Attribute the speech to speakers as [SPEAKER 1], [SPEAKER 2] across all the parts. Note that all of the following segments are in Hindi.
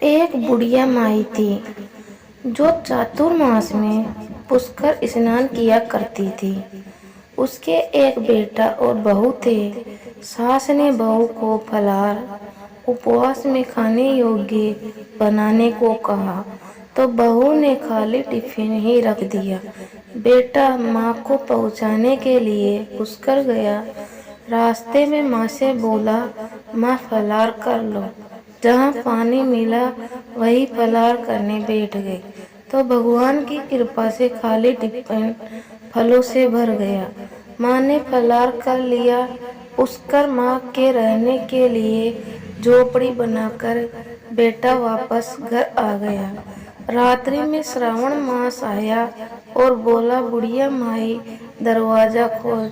[SPEAKER 1] एक बुढ़िया माई थी जो चातुर्मास में पुष्कर स्नान किया करती थी। उसके एक बेटा और बहू थे। सास ने बहू को फलाहार उपवास में खाने योग्य बनाने को कहा तो बहू ने खाली टिफिन ही रख दिया। बेटा माँ को पहुँचाने के लिए पुष्कर गया। रास्ते में माँ से बोला, माँ फलाहार कर लो। जहाँ पानी मिला वही फलाहार करने बैठ गई तो भगवान की कृपा से खाली टिफिन फलों से भर गया। माँ ने फलाहार कर लिया। पुष्कर माँ के रहने के लिए झोपड़ी बनाकर बेटा वापस घर आ गया। रात्रि में श्रावण मास आया और बोला, बुढ़िया माई दरवाजा खोल।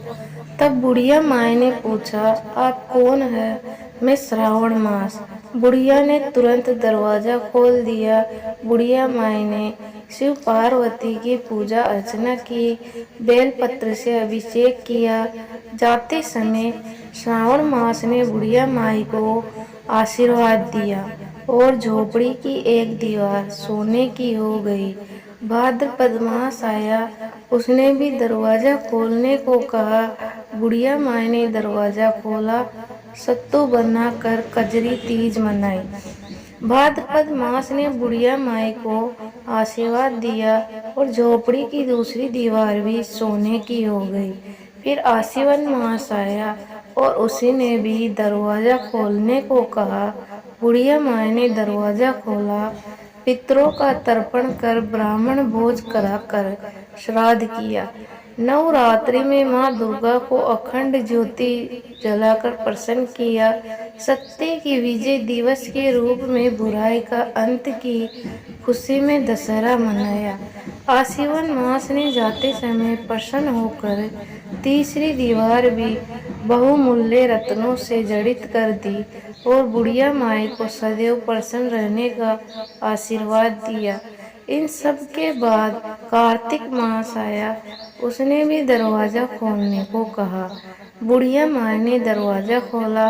[SPEAKER 1] तब बुढ़िया माई ने पूछा, आप कौन है? मैं श्रावण मास। बुढ़िया ने तुरंत दरवाजा खोल दिया। बुढ़िया माई ने शिव पार्वती की पूजा अर्चना की, बेलपत्र से अभिषेक किया। जाते समय श्रावण मास ने बुढ़िया माई को आशीर्वाद दिया और झोपड़ी की एक दीवार सोने की हो गई। भाद्रपद मास आया, उसने भी दरवाजा खोलने को कहा। बुढ़िया माई ने दरवाजा खोला, सत्तू बनाकर कजरी तीज मनाई। भाद्रपद मास ने बुढ़िया माई को आशीर्वाद दिया और झोपड़ी की दूसरी दीवार भी सोने की हो गई। फिर आश्विन मास आया और उसी ने भी दरवाजा खोलने को कहा। बुढ़िया माई ने दरवाजा खोला, पितरों का तर्पण कर ब्राह्मण भोज कराकर श्राद्ध किया। नवरात्रि में माँ दुर्गा को अखंड ज्योति जलाकर प्रसन्न किया। सत्य की विजय दिवस के रूप में बुराई का अंत की खुशी में दशहरा मनाया। आश्विन मास ने जाते समय प्रसन्न होकर तीसरी दीवार भी बहुमूल्य रत्नों से जड़ित कर दी और बुढ़िया माई को सदैव प्रसन्न रहने का आशीर्वाद दिया। इन सब के बाद कार्तिक मास आया, उसने भी दरवाजा खोलने को कहा। बुढ़िया माई ने दरवाजा खोला,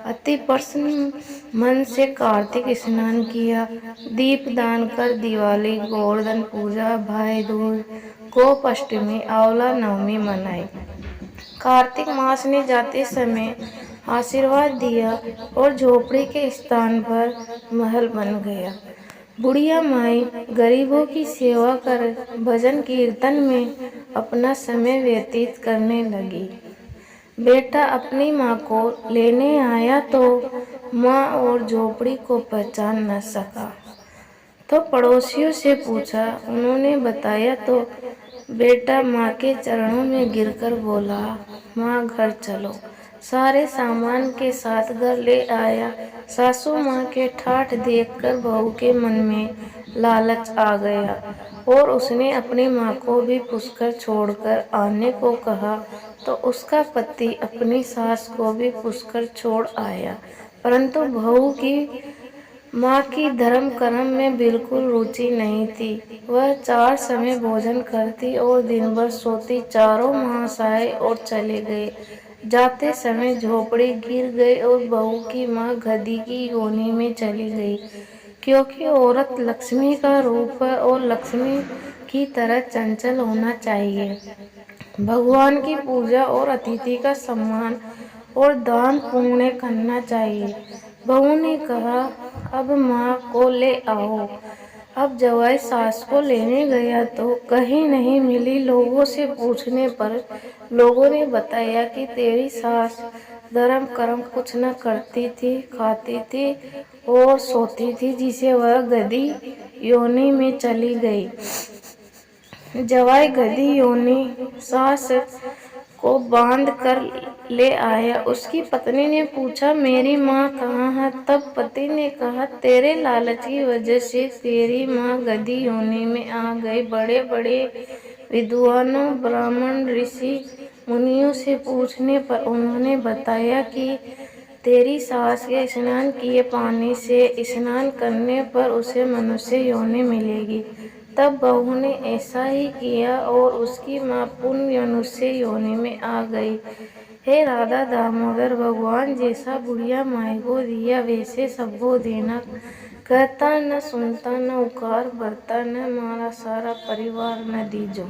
[SPEAKER 1] अति प्रसन्न मन से कार्तिक स्नान किया, दीप दान कर दिवाली, गोवर्धन पूजा, भाई दूज, गोपाष्टमी, आंवला नवमी मनाई। कार्तिक मास ने जाते समय आशीर्वाद दिया और झोपड़ी के स्थान पर महल बन गया। बुढ़िया माई गरीबों की सेवा कर भजन कीर्तन में अपना समय व्यतीत करने लगी। बेटा अपनी माँ को लेने आया तो माँ और झोपड़ी को पहचान न सका तो पड़ोसियों से पूछा। उन्होंने बताया तो बेटा माँ के चरणों में गिरकर बोला, माँ घर चलो। सारे सामान के साथ घर ले आया। सासू माँ के ठाठ देखकर बहू के मन में लालच आ गया और उसने अपनी माँ को भी पुष्कर छोड़कर आने को कहा तो उसका पति अपनी सास को भी पुष्कर छोड़ आया। परंतु बहू की माँ की धर्म कर्म में बिल्कुल रुचि नहीं थी। वह 4 समय भोजन करती और दिन भर सोती। चारों मास आए और चले गए। जाते समय झोपड़ी गिर गई और बहू की माँ गधी की योनि में चली गई, क्योंकि औरत लक्ष्मी का रूप है और लक्ष्मी की तरह चंचल होना चाहिए। भगवान की पूजा और अतिथि का सम्मान और दान पुण्य करना चाहिए। बहू ने कहा, अब माँ को ले आओ। अब जवाई सास को लेने गया तो कहीं नहीं मिली। लोगों से पूछने पर लोगों ने बताया कि तेरी सास धर्म कर्म कुछ न करती थी, खाती थी और सोती थी, जिसे वह गधी योनि में चली गई। जवाई गधी योनि सास को बांध कर ले आया। उसकी पत्नी ने पूछा, मेरी माँ कहाँ है? तब पति ने कहा, तेरे लालच की वजह से तेरी माँ गधी योनि में आ गई। बड़े बड़े विद्वानों, ब्राह्मण, ऋषि मुनियों से पूछने पर उन्होंने बताया कि तेरी सास के स्नान किए पानी से स्नान करने पर उसे मनुष्य योनि मिलेगी। तब बहू ने ऐसा ही किया और उसकी माँ पुण्य मनुष्य योनि में आ गई। हे राधा दामोदर, भगवान जैसा बुढ़िया माई को दिया वैसे सबको देना। कहता न सुनता, न उकार भरता, न मारा सारा परिवार न दीजो।